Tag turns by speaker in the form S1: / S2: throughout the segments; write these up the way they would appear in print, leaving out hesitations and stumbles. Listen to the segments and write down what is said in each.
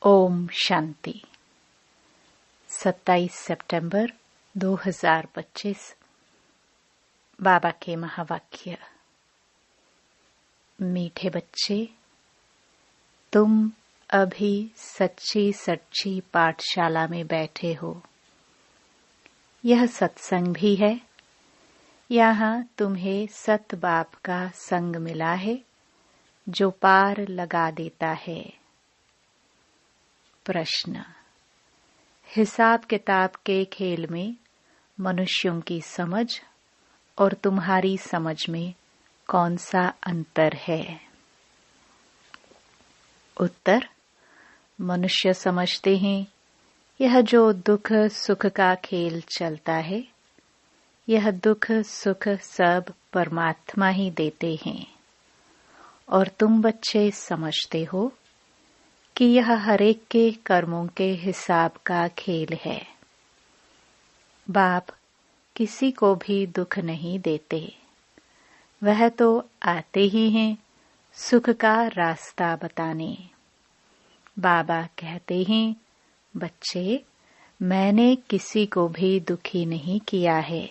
S1: ओम शांति। 27 सितंबर 2025। बाबा के महावाक्य। मीठे बच्चे, तुम अभी सच्ची सच्ची पाठशाला में बैठे हो। यह सत्संग भी है। यहाँ तुम्हें सत बाप का संग मिला है जो पार लगा देता है। प्रश्न। हिसाब किताब के खेल में मनुष्यों की समझ और तुम्हारी समझ में कौन सा अंतर है? उत्तर। मनुष्य समझते हैं यह जो दुख सुख का खेल चलता है, यह दुख सुख सब परमात्मा ही देते हैं। और तुम बच्चे समझते हो कि यह हरेक के कर्मों के हिसाब का खेल है। बाप किसी को भी दुख नहीं देते। वह तो आते ही हैं सुख का रास्ता बताने। बाबा कहते हैं, बच्चे, मैंने किसी को भी दुखी नहीं किया है।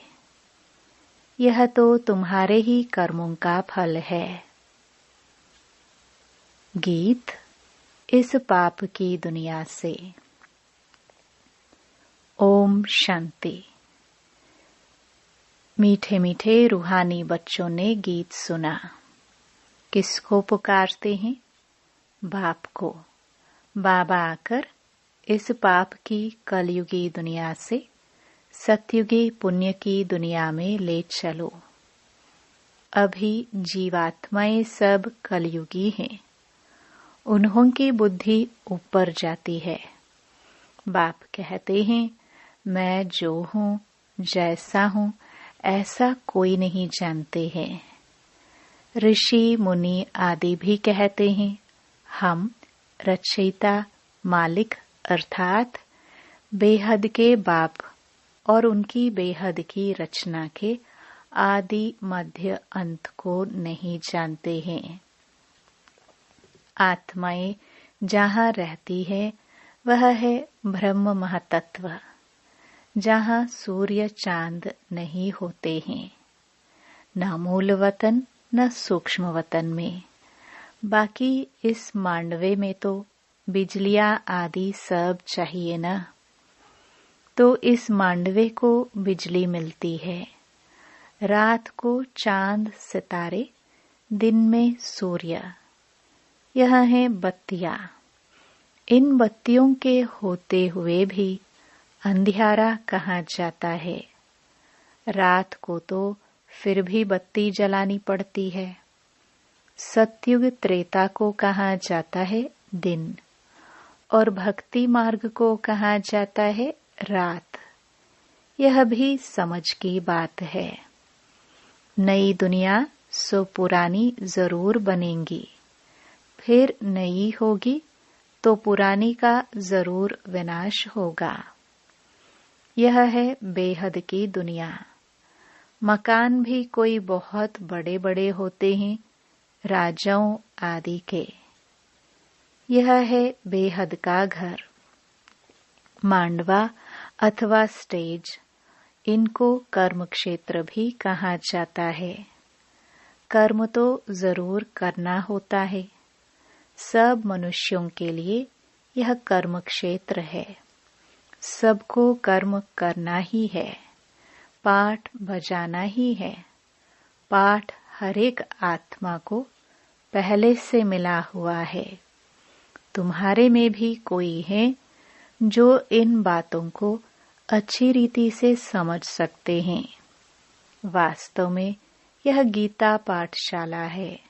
S1: यह तो तुम्हारे ही कर्मों का फल है। गीत इस पाप की दुनिया से। ओम शांति। मीठे मीठे रूहानी बच्चों ने गीत सुना। किसको पुकारते हैं? बाप को। बाबा आकर इस पाप की कलयुगी दुनिया से सतयुगी पुण्य की दुनिया में ले चलो। अभी जीवात्माएं सब कलयुगी हैं। उन्हों की बुद्धि ऊपर जाती है। बाप कहते हैं, मैं जो हूँ जैसा हूँ ऐसा कोई नहीं जानते हैं। ऋषि मुनि आदि भी कहते हैं, हम रचयिता मालिक अर्थात बेहद के बाप और उनकी बेहद की रचना के आदि मध्य अंत को नहीं जानते हैं। आत्माएं जहाँ रहती है वह है ब्रह्म महातत्व, जहाँ सूर्य चांद नहीं होते हैं, न मूल वतन न सूक्ष्म वतन में। बाकी इस मांडवे में तो बिजलियां आदि सब चाहिए न, तो इस मांडवे को बिजली मिलती है। रात को चांद सितारे, दिन में सूर्य। यह है बत्तियां। इन बत्तियों के होते हुए भी अंधियारा कहाँ जाता है? रात को तो फिर भी बत्ती जलानी पड़ती है। सतयुग त्रेता को कहाँ जाता है? दिन। और भक्ति मार्ग को कहाँ जाता है? रात। यह भी समझ की बात है। नई दुनिया सो पुरानी जरूर बनेगी, फिर नई होगी तो पुरानी का जरूर विनाश होगा। यह है बेहद की दुनिया। मकान भी कोई बहुत बड़े बड़े होते हैं, राजाओं आदि के। यह है बेहद का घर। मांडवा अथवा स्टेज, इनको कर्म क्षेत्र भी कहा जाता है। कर्म तो जरूर करना होता है। सब मनुष्यों के लिए यह कर्म क्षेत्र है। सबको कर्म करना ही है। पाठ बजाना ही है। पाठ हर एक आत्मा को पहले से मिला हुआ है। तुम्हारे में भी कोई है जो इन बातों को अच्छी रीति से समझ सकते हैं। वास्तव में यह गीता पाठशाला है।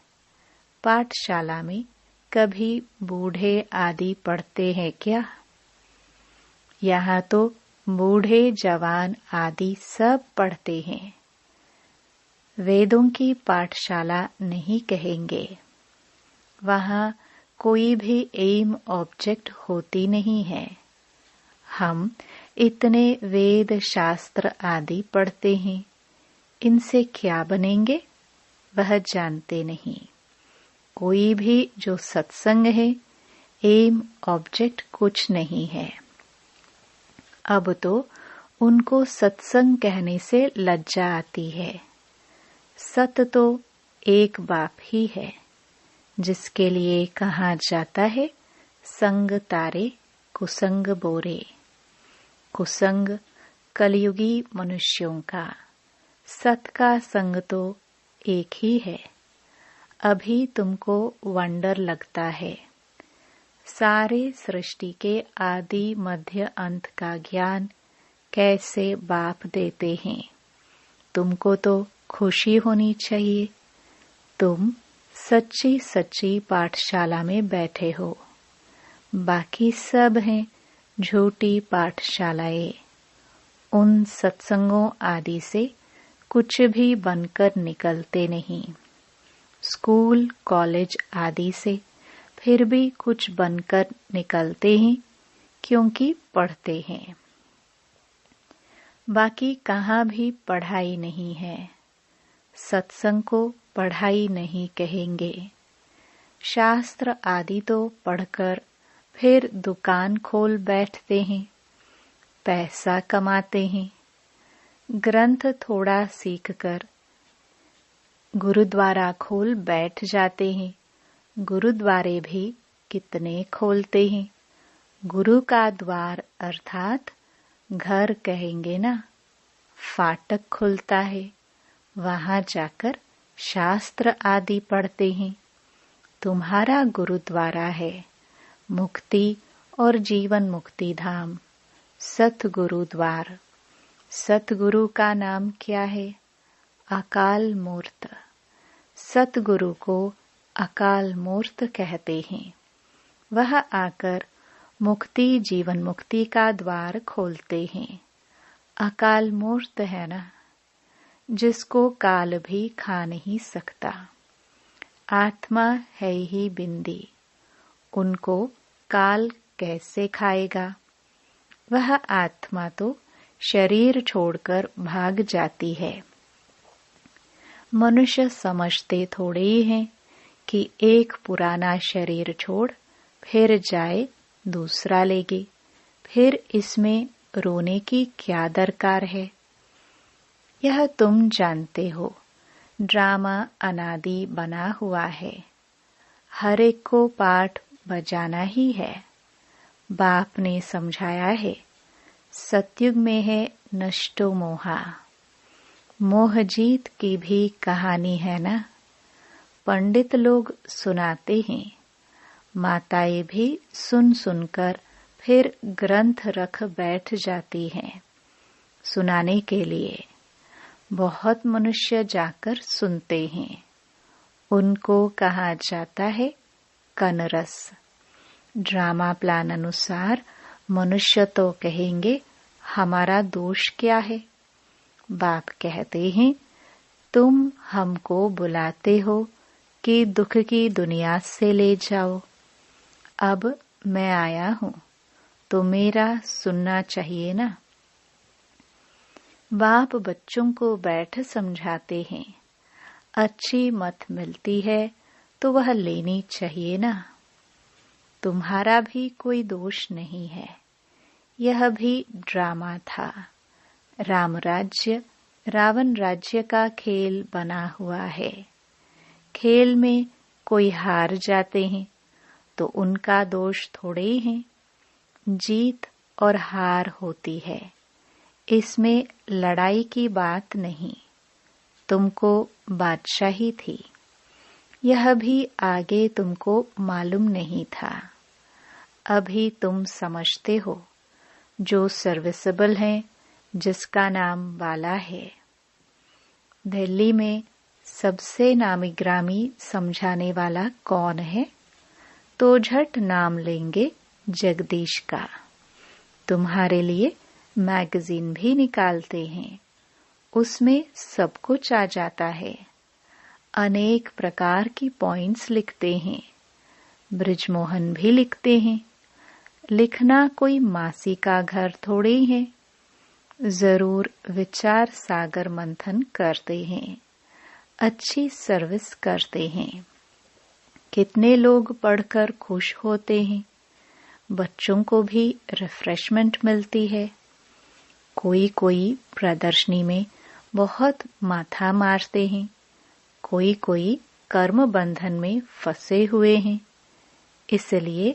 S1: पाठशाला में कभी बूढ़े आदि पढ़ते हैं क्या? यहाँ तो बूढ़े जवान आदि सब पढ़ते हैं। वेदों की पाठशाला नहीं कहेंगे। वहाँ कोई भी एम ऑब्जेक्ट होती नहीं है। हम इतने वेद शास्त्र आदि पढ़ते हैं, इनसे क्या बनेंगे वह जानते नहीं। कोई भी जो सत्संग है एम ऑब्जेक्ट कुछ नहीं है। अब तो उनको सत्संग कहने से लज्जा आती है। सत तो एक बाप ही है, जिसके लिए कहा जाता है संग तारे कुसंग बोरे। कुसंग कलयुगी मनुष्यों का, सत का संग तो एक ही है। अभी तुमको वंडर लगता है। सारे सृष्टि के आदि मध्य अंत का ज्ञान कैसे बाप देते हैं। तुमको तो खुशी होनी चाहिए। तुम सच्ची सच्ची पाठशाला में बैठे हो। बाकी सब हैं झूठी पाठशालाएं। उन सत्संगों आदि से कुछ भी बनकर निकलते नहीं। स्कूल कॉलेज आदि से फिर भी कुछ बनकर निकलते हैं, क्योंकि पढ़ते हैं। बाकी कहाँ भी पढ़ाई नहीं है। सत्संग को पढ़ाई नहीं कहेंगे। शास्त्र आदि तो पढ़कर फिर दुकान खोल बैठते हैं, पैसा कमाते हैं। ग्रंथ थोड़ा सीखकर गुरुद्वारा खोल बैठ जाते हैं। गुरुद्वारे भी कितने खोलते हैं। गुरु का द्वार अर्थात घर कहेंगे ना, फाटक खुलता है। वहां जाकर शास्त्र आदि पढ़ते हैं। तुम्हारा गुरुद्वारा है मुक्ति और जीवन मुक्ति धाम, सतगुरु द्वार। सतगुरु का नाम क्या है? अकाल मूर्त। सतगुरु को अकाल मूर्त कहते हैं। वह आकर मुक्ति जीवन मुक्ति का द्वार खोलते हैं। अकाल मूर्त है ना, जिसको काल भी खा नहीं सकता। आत्मा है ही बिंदी, उनको काल कैसे खाएगा। वह आत्मा तो शरीर छोड़कर भाग जाती है। मनुष्य समझते थोड़े ही हैं कि एक पुराना शरीर छोड़ फिर जाए दूसरा लेगी। फिर इसमें रोने की क्या दरकार है। यह तुम जानते हो, ड्रामा अनादि बना हुआ है। हर एक को पाठ बजाना ही है। बाप ने समझाया है, सतयुग में है नष्टो मोहा। मोह जीत की भी कहानी है ना। पंडित लोग सुनाते हैं। माताएं भी सुन सुनकर फिर ग्रंथ रख बैठ जाती हैं सुनाने के लिए। बहुत मनुष्य जाकर सुनते हैं। उनको कहा जाता है कनरस। ड्रामा प्लान अनुसार मनुष्य तो कहेंगे हमारा दोष क्या है। बाप कहते हैं, तुम हमको बुलाते हो कि दुख की दुनिया से ले जाओ। अब मैं आया हूँ तो मेरा सुनना चाहिए ना। बाप बच्चों को बैठ समझाते हैं। अच्छी मत मिलती है तो वह लेनी चाहिए ना। तुम्हारा भी कोई दोष नहीं है। यह भी ड्रामा था। राम राज्य रावण राज्य का खेल बना हुआ है। खेल में कोई हार जाते हैं तो उनका दोष थोड़े ही है। जीत और हार होती है, इसमें लड़ाई की बात नहीं। तुमको बादशाही थी, यह भी आगे तुमको मालूम नहीं था। अभी तुम समझते हो। जो सर्विसेबल है, जिसका नाम बाला है। दिल्ली में सबसे नामी ग्रामी समझाने वाला कौन है? तो झट नाम लेंगे जगदीश का। तुम्हारे लिए मैगजीन भी निकालते हैं, उसमें सब कुछ आ जाता है। अनेक प्रकार की पॉइंट्स लिखते हैं। ब्रिजमोहन भी लिखते हैं। लिखना कोई मासी का घर थोड़े ही है। जरूर विचार सागर मंथन करते हैं, अच्छी सर्विस करते हैं। कितने लोग पढ़कर खुश होते हैं। बच्चों को भी रिफ्रेशमेंट मिलती है। कोई कोई प्रदर्शनी में बहुत माथा मारते हैं, कोई कोई कर्म बंधन में फंसे हुए हैं, इसलिए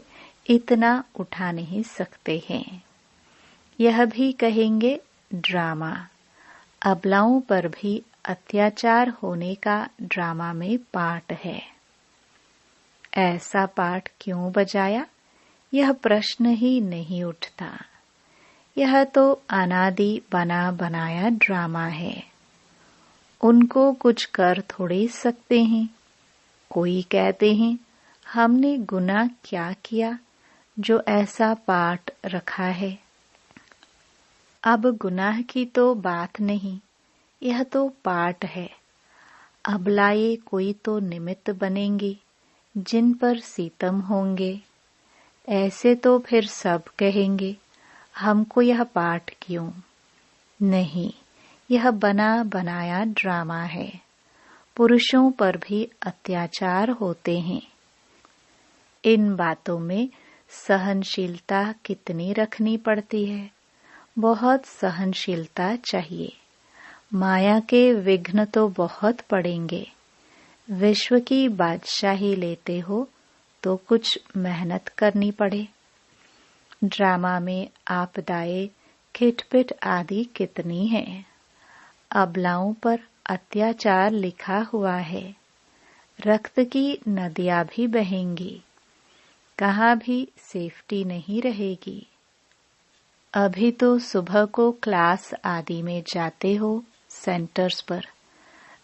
S1: इतना उठा नहीं सकते हैं। यह भी कहेंगे ड्रामा। अबलाओं पर भी अत्याचार होने का ड्रामा में पार्ट है। ऐसा पार्ट क्यों बजाया, यह प्रश्न ही नहीं उठता। यह तो अनादि बना बनाया ड्रामा है। उनको कुछ कर थोड़े सकते हैं। कोई कहते हैं हमने गुनाह क्या किया जो ऐसा पार्ट रखा है। अब गुनाह की तो बात नहीं, यह तो पार्ट है। अबलाए कोई तो निमित्त बनेंगे जिन पर सितम होंगे। ऐसे तो फिर सब कहेंगे हमको यह पाठ क्यों। नहीं, यह बना बनाया ड्रामा है। पुरुषों पर भी अत्याचार होते हैं। इन बातों में सहनशीलता कितनी रखनी पड़ती है। बहुत सहनशीलता चाहिए। माया के विघ्न तो बहुत पड़ेंगे। विश्व की बादशाही लेते हो तो कुछ मेहनत करनी पड़े। ड्रामा में आपदाएं, खिटपिट आदि कितनी हैं। अबलाओं पर अत्याचार लिखा हुआ है। रक्त की नदियां भी बहेंगी। कहाँ भी सेफ्टी नहीं रहेगी। अभी तो सुबह को क्लास आदि में जाते हो सेंटर्स पर,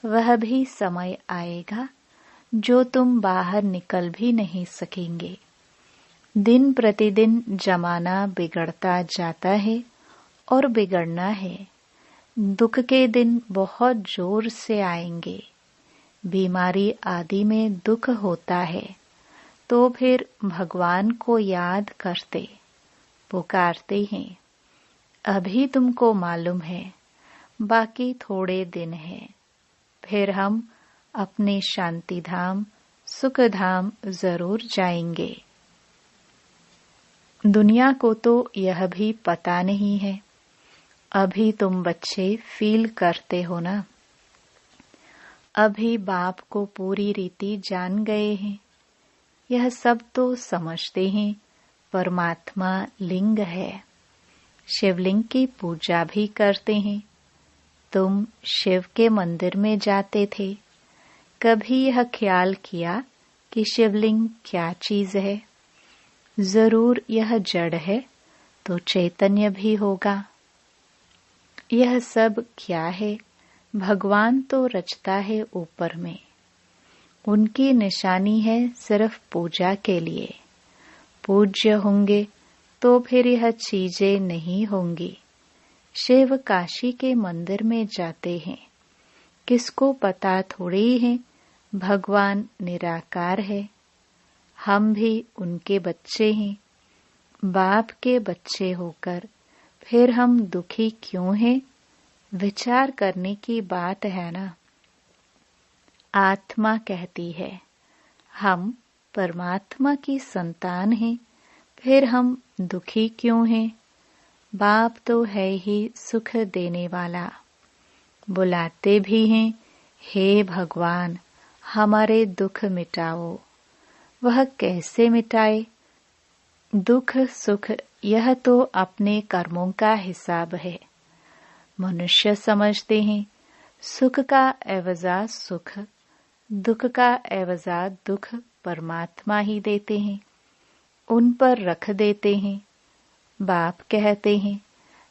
S1: वह भी समय आएगा जो तुम बाहर निकल भी नहीं सकेंगे। दिन प्रतिदिन जमाना बिगड़ता जाता है और बिगड़ना है। दुख के दिन बहुत जोर से आएंगे। बीमारी आदि में दुख होता है तो फिर भगवान को याद करते, पुकारते हैं। अभी तुमको मालूम है बाकी थोड़े दिन हैं, फिर हम अपने शांति धाम, सुख धाम जरूर जाएंगे। दुनिया को तो यह भी पता नहीं है। अभी तुम बच्चे फील करते हो ना। अभी बाप को पूरी रीति जान गए हैं। यह सब तो समझते हैं परमात्मा लिंग है। शिवलिंग की पूजा भी करते हैं। तुम शिव के मंदिर में जाते थे, कभी यह ख्याल किया कि शिवलिंग क्या चीज है? जरूर यह जड़ है तो चैतन्य भी होगा। यह सब क्या है? भगवान तो रचता है ऊपर में। उनकी निशानी है सिर्फ पूजा के लिए। पूज्य होंगे तो फिर यह चीजें नहीं होंगी। शिव काशी के मंदिर में जाते हैं। किसको पता थोड़ी है भगवान निराकार है। हम भी उनके बच्चे हैं। बाप के बच्चे होकर फिर हम दुखी क्यों हैं? विचार करने की बात है ना। आत्मा कहती है हम परमात्मा की संतान हैं, फिर हम दुखी क्यों हैं? बाप तो है ही सुख देने वाला। बुलाते भी हैं, हे भगवान हमारे दुख मिटाओ। वह कैसे मिटाए? दुख सुख यह तो अपने कर्मों का हिसाब है। मनुष्य समझते हैं सुख का एवजा सुख, दुख का एवजा दुख परमात्मा ही देते हैं, उन पर रख देते हैं। बाप कहते हैं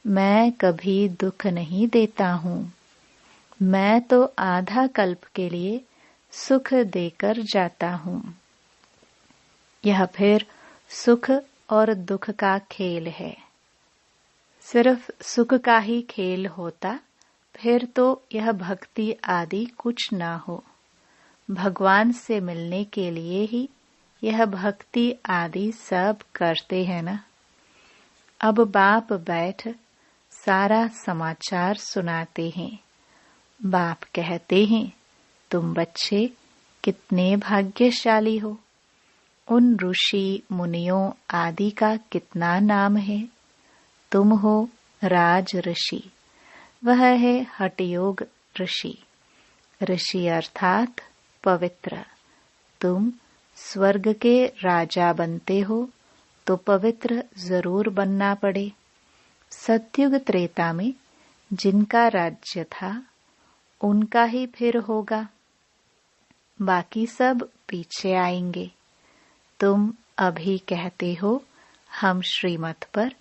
S1: मैं कभी दुख नहीं देता हूँ। मैं तो आधा कल्प के लिए सुख देकर जाता हूँ। यह फिर सुख और दुख का खेल है। सिर्फ सुख का ही खेल होता फिर तो यह भक्ति आदि कुछ ना हो। भगवान से मिलने के लिए ही यह भक्ति आदि सब करते हैं ना। अब बाप बैठ सारा समाचार सुनाते हैं। बाप कहते हैं तुम बच्चे कितने भाग्यशाली हो। उन ऋषि मुनियों आदि का कितना नाम है। तुम हो राज ऋषि, वह है हठयोग ऋषि। ऋषि अर्थात पवित्र। तुम स्वर्ग के राजा बनते हो तो पवित्र जरूर बनना पड़े। सतयुग त्रेता में जिनका राज्य था उनका ही फिर होगा, बाकी सब पीछे आएंगे। तुम अभी कहते हो हम श्रीमत पर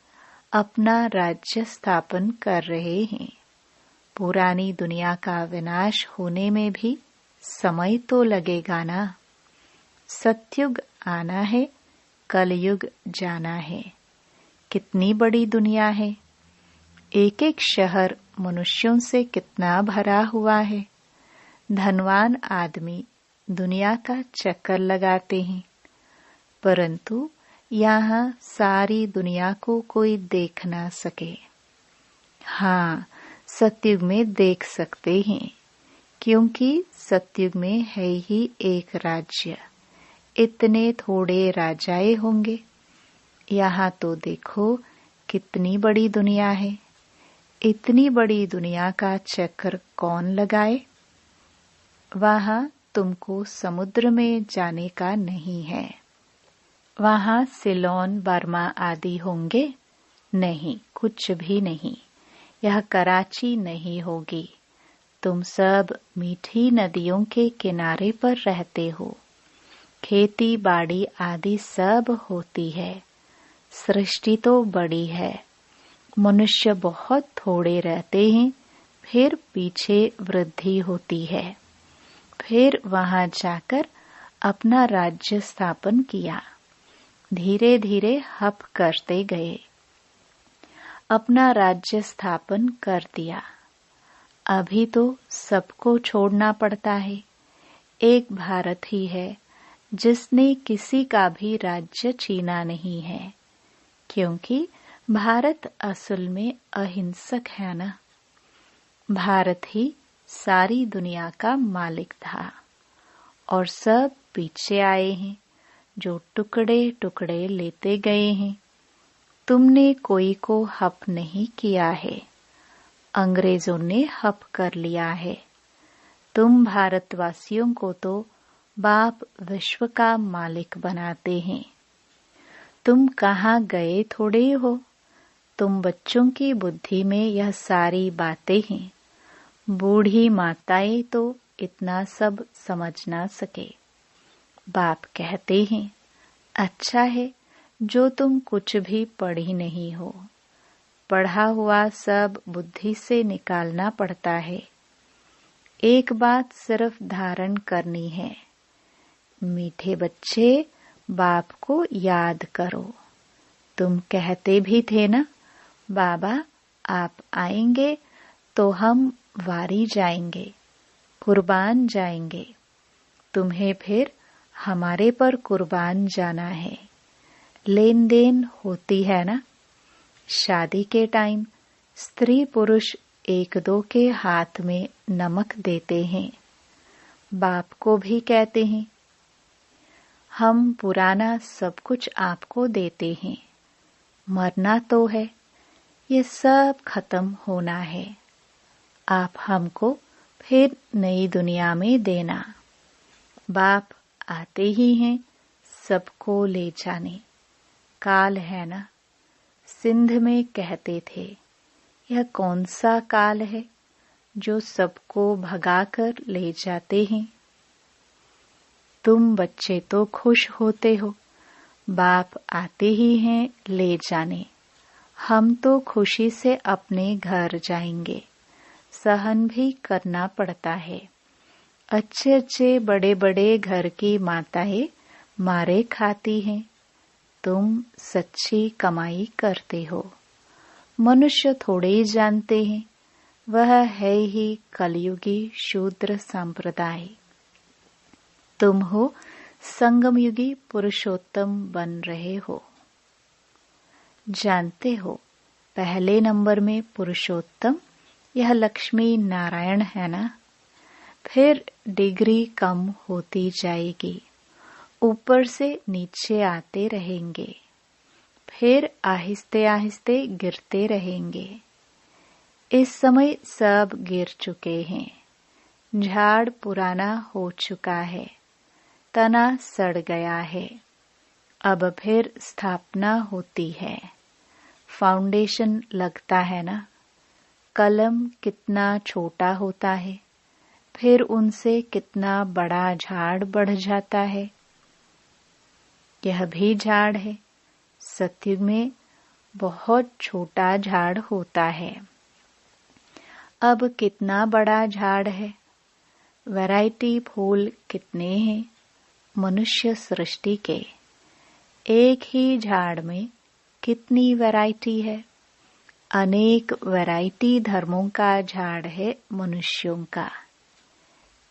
S1: अपना राज्य स्थापन कर रहे हैं। पुरानी दुनिया का विनाश होने में भी समय तो लगेगा ना। सतयुग आना है, कलयुग जाना है। कितनी बड़ी दुनिया है। एक एक शहर मनुष्यों से कितना भरा हुआ है। धनवान आदमी दुनिया का चक्कर लगाते हैं, परंतु यहाँ सारी दुनिया को कोई देख ना सके। हाँ, सतयुग में देख सकते हैं, क्योंकि सतयुग में है ही एक राज्य। इतने थोड़े राजाए होंगे। यहाँ तो देखो कितनी बड़ी दुनिया है। इतनी बड़ी दुनिया का चक्कर कौन लगाए। वहाँ तुमको समुद्र में जाने का नहीं है। वहाँ सिलोन, बर्मा आदि होंगे? नहीं, कुछ भी नहीं। यह कराची नहीं होगी। तुम सब मीठी नदियों के किनारे पर रहते हो। खेती बाड़ी आदि सब होती है। सृष्टि तो बड़ी है। मनुष्य बहुत थोड़े रहते हैं, फिर पीछे वृद्धि होती है। फिर वहां जाकर अपना राज्य स्थापन किया। धीरे धीरे हप करते गए। अपना राज्य स्थापन कर दिया। अभी तो सबको छोड़ना पड़ता है। एक भारत ही है जिसने किसी का भी राज्य छीना नहीं है, क्योंकि भारत असल में अहिंसक है ना। भारत ही सारी दुनिया का मालिक था और सब पीछे आए हैं, जो टुकड़े टुकड़े लेते गए हैं। तुमने कोई को हप नहीं किया है, अंग्रेजों ने हप कर लिया है। तुम भारतवासियों को तो बाप विश्व का मालिक बनाते हैं। तुम कहाँ गए थोड़े हो। तुम बच्चों की बुद्धि में यह सारी बातें हैं। बूढ़ी माताएं तो इतना सब समझ ना सके। बाप कहते हैं, अच्छा है जो तुम कुछ भी पढ़ी नहीं हो। पढ़ा हुआ सब बुद्धि से निकालना पड़ता है। एक बात सिर्फ धारण करनी है। मीठे बच्चे, बाप को याद करो। तुम कहते भी थे ना, बाबा आप आएंगे तो हम वारी जाएंगे, कुर्बान जाएंगे। तुम्हें फिर हमारे पर कुर्बान जाना है। लेन देन होती है ना। शादी के टाइम स्त्री पुरुष एक दो के हाथ में नमक देते हैं। बाप को भी कहते हैं, हम पुराना सब कुछ आपको देते हैं। मरना तो है, ये सब खत्म होना है। आप हमको फिर नई दुनिया में देना। बाप आते ही हैं सबको ले जाने। काल है ना। सिंध में कहते थे, यह कौन सा काल है जो सबको भगाकर ले जाते हैं। तुम बच्चे तो खुश होते हो, बाप आते ही हैं ले जाने। हम तो खुशी से अपने घर जाएंगे। सहन भी करना पड़ता है। अच्छे अच्छे बड़े बड़े घर की माताएं मारे खाती हैं। तुम सच्ची कमाई करते हो। मनुष्य थोड़े ही जानते हैं, वह है ही कलयुगी शूद्र संप्रदाय। तुम हो संगमयुगी पुरुषोत्तम बन रहे हो। जानते हो पहले नंबर में पुरुषोत्तम यह लक्ष्मी नारायण है ना। फिर डिग्री कम होती जाएगी। ऊपर से नीचे आते रहेंगे, फिर आहिस्ते आहिस्ते गिरते रहेंगे। इस समय सब गिर चुके हैं। झाड़ पुराना हो चुका है, तना सड़ गया है। अब फिर स्थापना होती है। फाउंडेशन लगता है ना। कलम कितना छोटा होता है, फिर उनसे कितना बड़ा झाड़ बढ़ जाता है। यह भी झाड़ है। सत्युग में बहुत छोटा झाड़ होता है। अब कितना बड़ा झाड़ है। वैरायटी फूल कितने हैं मनुष्य सृष्टि के। एक ही झाड़ में कितनी वैरायटी है। अनेक वैरायटी धर्मों का झाड़ है मनुष्यों का।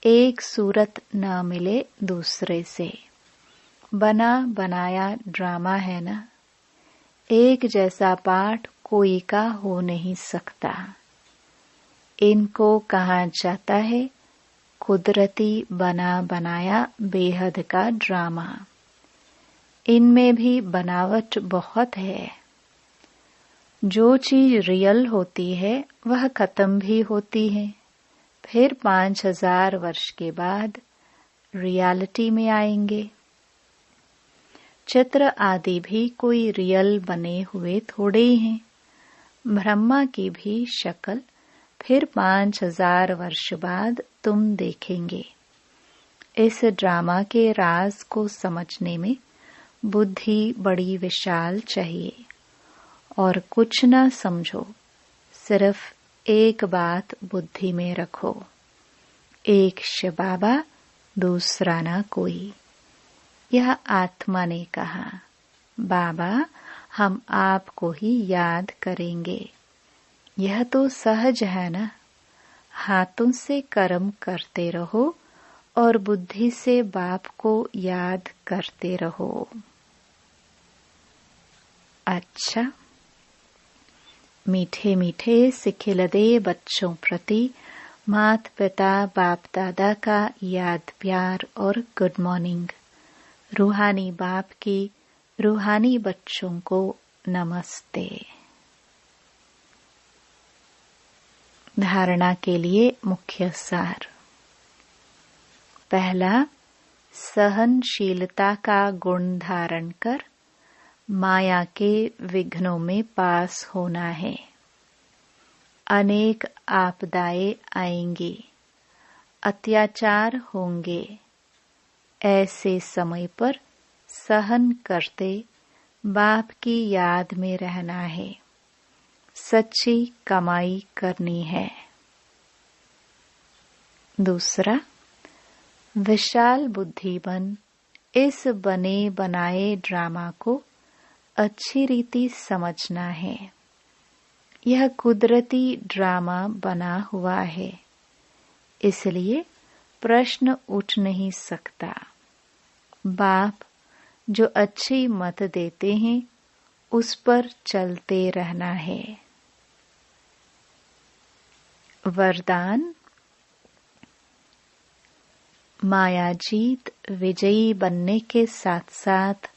S1: एक सूरत न मिले दूसरे से। बना बनाया ड्रामा है ना। एक जैसा पाठ कोई का हो नहीं सकता। इनको कहा जाता है कुदरती बना बनाया बेहद का ड्रामा। इनमें भी बनावट बहुत है। जो चीज रियल होती है वह खत्म भी होती है, फिर 5000 वर्ष के बाद रियलिटी में आएंगे। चित्र आदि भी कोई रियल बने हुए थोड़े ही हैं। ब्रह्मा की भी शक्ल फिर 5000 वर्ष बाद तुम देखेंगे। इस ड्रामा के राज को समझने में बुद्धि बड़ी विशाल चाहिए। और कुछ न समझो, सिर्फ एक बात बुद्धि में रखो, एक शिव बाबा, दूसरा न कोई। यह आत्मा ने कहा, बाबा हम आपको ही याद करेंगे। यह तो सहज है ना। हाथों से कर्म करते रहो और बुद्धि से बाप को याद करते रहो। अच्छा, मीठे मीठे सिखिलदे बच्चों प्रति माता पिता बाप दादा का याद प्यार और गुड मॉर्निंग। रूहानी बाप की रूहानी बच्चों को नमस्ते। धारणा के लिए मुख्य सार। पहला, सहनशीलता का गुण धारण कर माया के विघ्नों में पास होना है। अनेक आपदाएं आएंगी, अत्याचार होंगे। ऐसे समय पर सहन करते बाप की याद में रहना है। सच्ची कमाई करनी है। दूसरा, विशाल बुद्धि बन इस बने बनाए ड्रामा को अच्छी रीति समझना है। यह कुदरती ड्रामा बना हुआ है, इसलिए प्रश्न उठ नहीं सकता। बाप जो अच्छी मत देते हैं उस पर चलते रहना है। वरदान। मायाजीत विजयी बनने के साथ साथ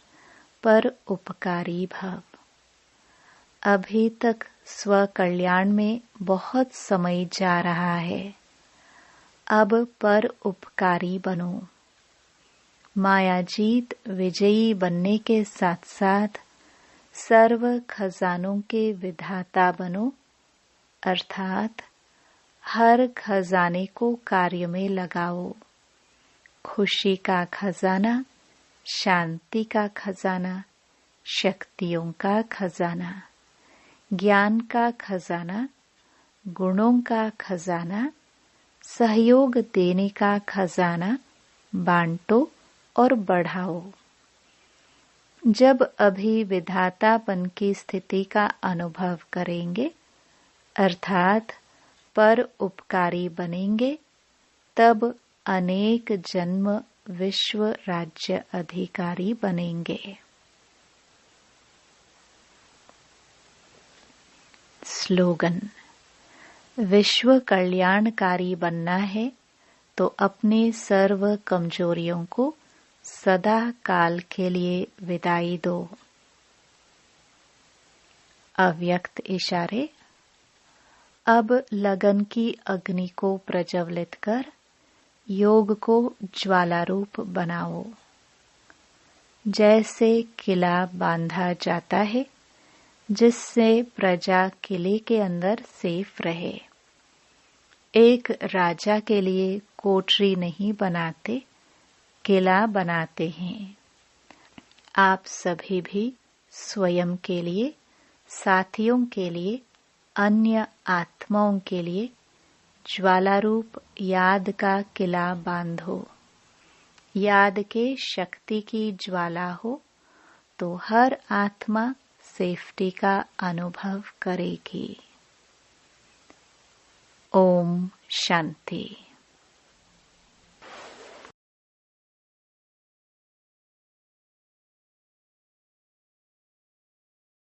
S1: पर उपकारी भव। अभी तक स्व कल्याण में बहुत समय जा रहा है। अब पर उपकारी बनो। मायाजीत विजयी बनने के साथ साथ सर्व खजानों के विधाता बनो, अर्थात हर खजाने को कार्य में लगाओ। खुशी का खजाना, शांति का खजाना, शक्तियों का खजाना, ज्ञान का खजाना, गुणों का खजाना, सहयोग देने का खजाना बांटो और बढ़ाओ। जब अभी विधातापन की स्थिति का अनुभव करेंगे, अर्थात पर उपकारी बनेंगे, तब अनेक जन्म विश्व राज्य अधिकारी बनेंगे। स्लोगन। विश्व कल्याणकारी बनना है तो अपने सर्व कमजोरियों को सदा काल के लिए विदाई दो। अव्यक्त इशारे। अब लगन की अग्नि को प्रज्वलित कर योग को ज्वालारूप बनाओ। जैसे किला बांधा जाता है जिससे प्रजा किले के अंदर सेफ रहे। एक राजा के लिए कोठरी नहीं बनाते, किला बनाते हैं। आप सभी भी स्वयं के लिए, साथियों के लिए, अन्य आत्माओं के लिए ज्वालारूप याद का किला बांधो। याद के शक्ति की ज्वाला हो तो हर आत्मा सेफ्टी का अनुभव करेगी। ओम शांति।